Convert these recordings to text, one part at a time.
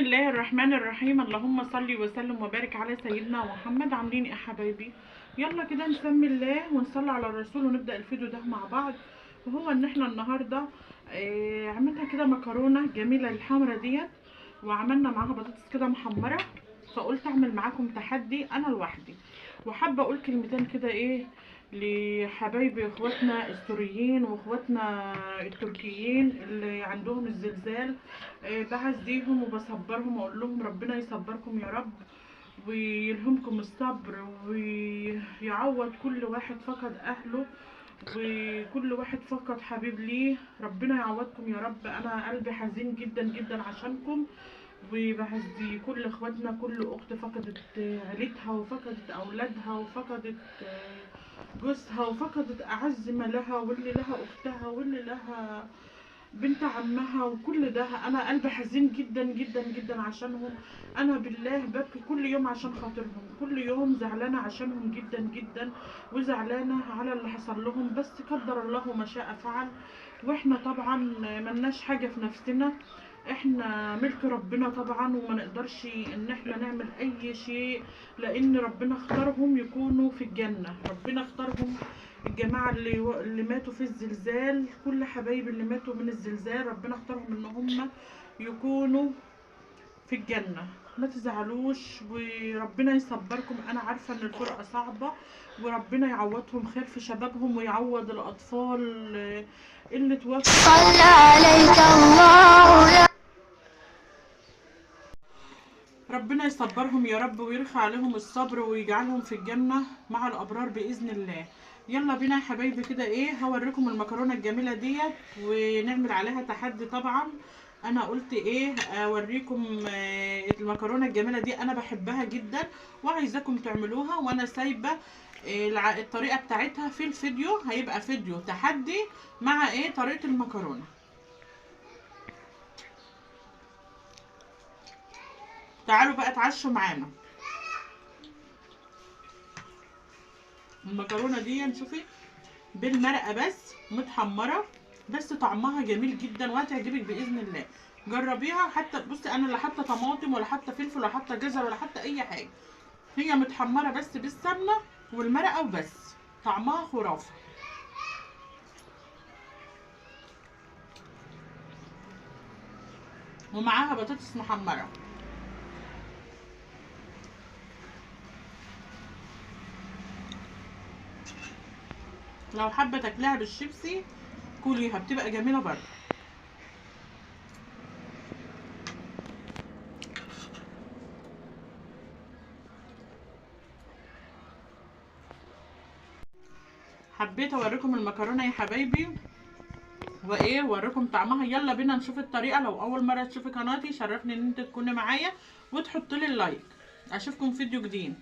الله الرحمن الرحيم. اللهم صل وسلم وبارك على سيدنا محمد. عاملين ايه يا حبايبي؟ يلا كده نسمي الله ونصلي على الرسول ونبدأ الفيديو ده مع بعض. وهو ان احنا النهارده عملنا كده مكرونه جميله الحمرا ديت، وعملنا معاها بطاطس كده محمره. فقلت اعمل معاكم تحدي انا لوحدي، وحابه اقول كلمتين كده لحبايبي اخواتنا السوريين واخواتنا التركيين اللي عندهم الزلزال. بعزيهم وبصبرهم واقول لهم ربنا يصبركم يا رب، ويلهمكم الصبر، ويعوض كل واحد فقد اهله، وكل واحد فقد حبيب ليه. ربنا يعوضكم يا رب. انا قلبي حزين جدا جدا عشانكم، وبعزي كل اخواتنا، كل اخت فقدت عيلتها وفقدت اولادها وفقدت جوزها وفقدت اعز ما لها، واللي لها اختها واللي لها بنت عمها، وكل ده انا قلبي حزين جدا جدا جدا عشانهم. انا بالله ببكي كل يوم عشان خاطرهم، كل يوم زعلانه عشانهم جدا جدا، وزعلانه على اللي حصل لهم، بس قدر الله ما شاء فعل. واحنا طبعا ملناش حاجه في نفسنا، احنا ملك ربنا طبعا، وما نقدرش ان احنا نعمل اي شيء، لان ربنا اختارهم يكونوا في الجنه. ربنا اختارهم الجماعة اللي ماتوا في الزلزال، كل حبايب اللي ماتوا من الزلزال ربنا اختارهم ان هم يكونوا في الجنة. ما تزعلوش وربنا يصبركم. انا عارفة ان الفرقة صعبة، وربنا يعوضهم خير في شبابهم، ويعوض الاطفال اللي توفوا. صلى عليك الله. ربنا يصبرهم يا رب، ويرفع عليهم الصبر، ويجعلهم في الجنة مع الأبرار بإذن الله. يلا بينا يا حبايبي كده هوريكم المكرونة الجميلة ديت، ونعمل عليها تحدي طبعا. انا قلت اوريكم المكرونة الجميلة دي، انا بحبها جدا وعايزاكم تعملوها، وانا سايبة الطريقة بتاعتها في الفيديو. هيبقى فيديو تحدي مع طريقة المكرونة. تعالوا بقى اتعشوا معانا. المكرونه دي شوفي بالمرقه بس متحمره، بس طعمها جميل جدا وهتعجبك باذن الله. جربيها. حتى بصي انا لا حاطه طماطم ولا حاطه فلفل ولا حاطه جزر ولا حاطه اي حاجه، هي متحمره بس بالسمنه والمرقه وبس، طعمها خرافه. ومعاها بطاطس محمره. لو حابه تاكلها بالشيبسي كليها، بتبقى جميله برضه. حبيت اوريكم المكرونه يا حبايبي واوريكم طعمها. يلا بينا نشوف الطريقه. لو اول مره تشوفي قناتي شرفني ان انت تكوني معايا وتحطي لي اللايك. اشوفكم فيديو جديد.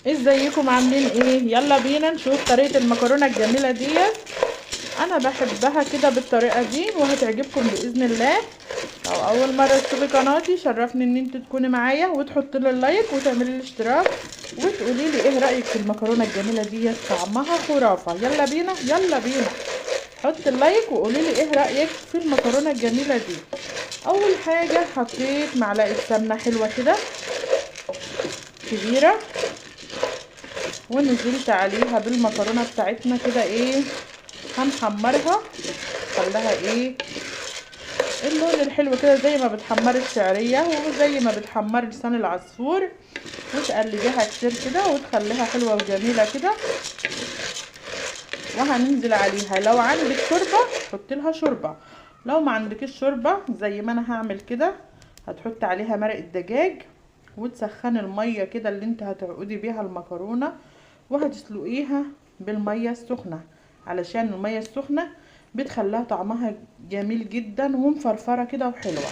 ازيكم عاملين ايه؟ يلا بينا نشوف طريقه المكرونه الجميله ديت. انا بحبها كده بالطريقه دي وهتعجبكم باذن الله. لو اول مره تشوفي قناتي شرفني ان انت تكوني معايا وتحطي لي اللايك وتعملي لي اشتراك وتقولي لي ايه رايك في المكرونه الجميله ديت، طعمها خرافه. يلا بينا يلا بينا، حط اللايك وقولي لي ايه رايك في المكرونه الجميله دي. اول حاجه حطيت معلقه سمنه حلوه كده كبيره، ونزلت عليها بالمكرونه بتاعتنا كده هنحمرها. خليها اللون الحلو كده زي ما بتحمر الشعريه وزي ما بتحمر لسان العصفور، وتقلبيها كتير كده وتخليها حلوه وجميله كده. وهننزل عليها لو عندك شوربه حطي لها شوربه، لو ما عندكش شوربه زي ما انا هعمل كده هتحطي عليها مرق الدجاج، وتسخني الميه كده اللي انت هتعقدي بيها المكرونه، وهتسلقيها بالميه السخنه، علشان الميه السخنه بتخليها طعمها جميل جدا ومفرفره كده وحلوه.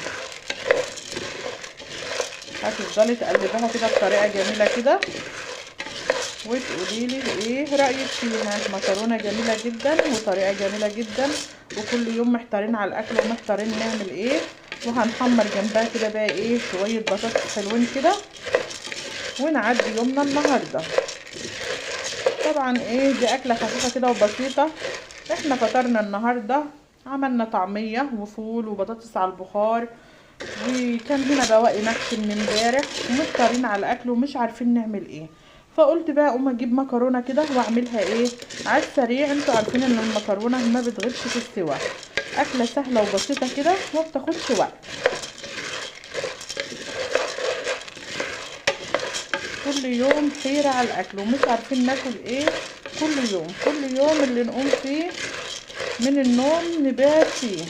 هتفضلي تقلبيها كده بطريقه جميله كده وتقولي لي ايه رايك فيها. مكرونه جميله جدا وطريقه جميله جدا، وكل يوم محتارين على الاكل ومحتارين نعمل ايه. وهنحمر جنبها كده بقى شويه بطاطس حلوين كده ونعدي يومنا النهارده. طبعا دي اكله خفيفه كده وبسيطه. احنا فطرنا النهارده، عملنا طعميه وفول وبطاطس على البخار وكان هنا بواقي محشي من امبارح ومضطرين على الاكل ومش عارفين نعمل ايه، فقلت بقى اقوم اجيب مكرونه كده واعملها ايه على السريع. انتوا عارفين ان المكرونه ما بتغيبش في السوا، اكله سهله وبسيطه كده وما بتاخدش وقت. كل يوم حيره على الاكل ومش عارفين ناكل ايه. كل يوم اللي نقوم فيه من النوم نبات فيه،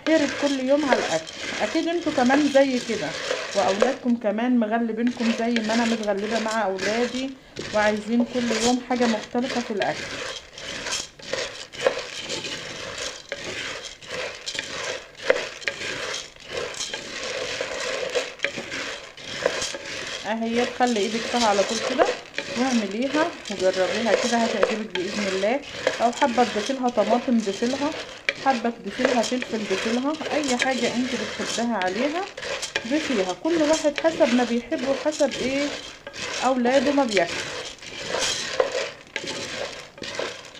حيرة كل يوم على الاكل. اكيد انتوا كمان زي كده، واولادكم كمان مغلبينكم زي ما انا متغلبه مع اولادي، وعايزين كل يوم حاجه مختلفه في الاكل. اهي تخلي ايدك فيها على طول كده واعمليها وجربيها كده هتعجبك باذن الله. او حابه تضيفيلها طماطم ضيفيلها، حابه تضيفيلها فلفل ضيفيلها، اي حاجه انت بتحبها عليها ضيفيها. كل واحد حسب ما بيحب وحسب ايه اولاده ما بياكل.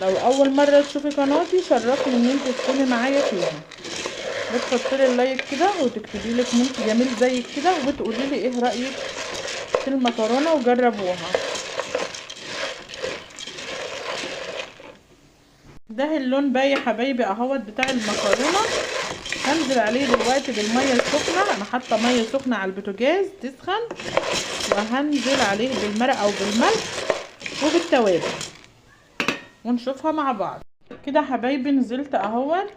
لو اول مره تشوفي قناتي شرفني ان انت تكوني معايا فيها، بتحطي لي اللايك كده وتكتبي لي كومنت جميل زي كده وتقولي لي ايه رايك في المكرونه وجربوها. ده اللون بقى يا حبايبي اهوت بتاع المكرونه. هنزل عليه دلوقتي بالميه السخنه، انا حاطه ميه سخنه على البوتاجاز تسخن، وهنزل عليه بالمرق او بالملح وبالتوابل ونشوفها مع بعض. كده حبايبي نزلت اهوت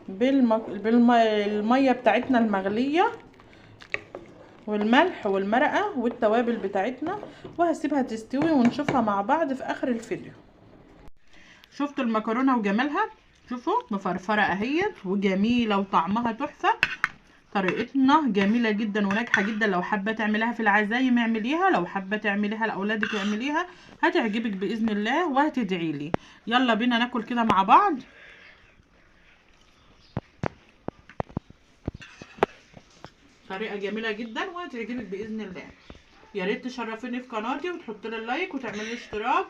بالميه بتاعتنا المغليه والملح والمرقه والتوابل بتاعتنا، وهسيبها تستوي ونشوفها مع بعض في اخر الفيديو. شفتوا المكرونه وجمالها؟ شوفوا مفرفره اهيت وجميله وطعمها تحفه. طريقتنا جميله جدا وناجحه جدا، لو حابه تعمليها في العزايم اعمليها، لو حابه تعمليها لاولادك اعمليها، هتعجبك باذن الله وهتدعي لي. يلا بينا ناكل كده مع بعض. طريقه جميله جدا وهتعجبك باذن الله. يا ريت تشرفيني في قناتي وتحطي لي اللايك وتعملي اشتراك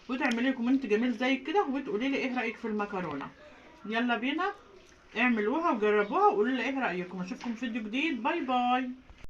وتعملي كومنت جميل زي كده وتقولي لي ايه رايك في المكرونه. يلا بينا اعملوها وجربوها وقولوا لي ايه رايكم. اشوفكم في فيديو جديد. باي باي.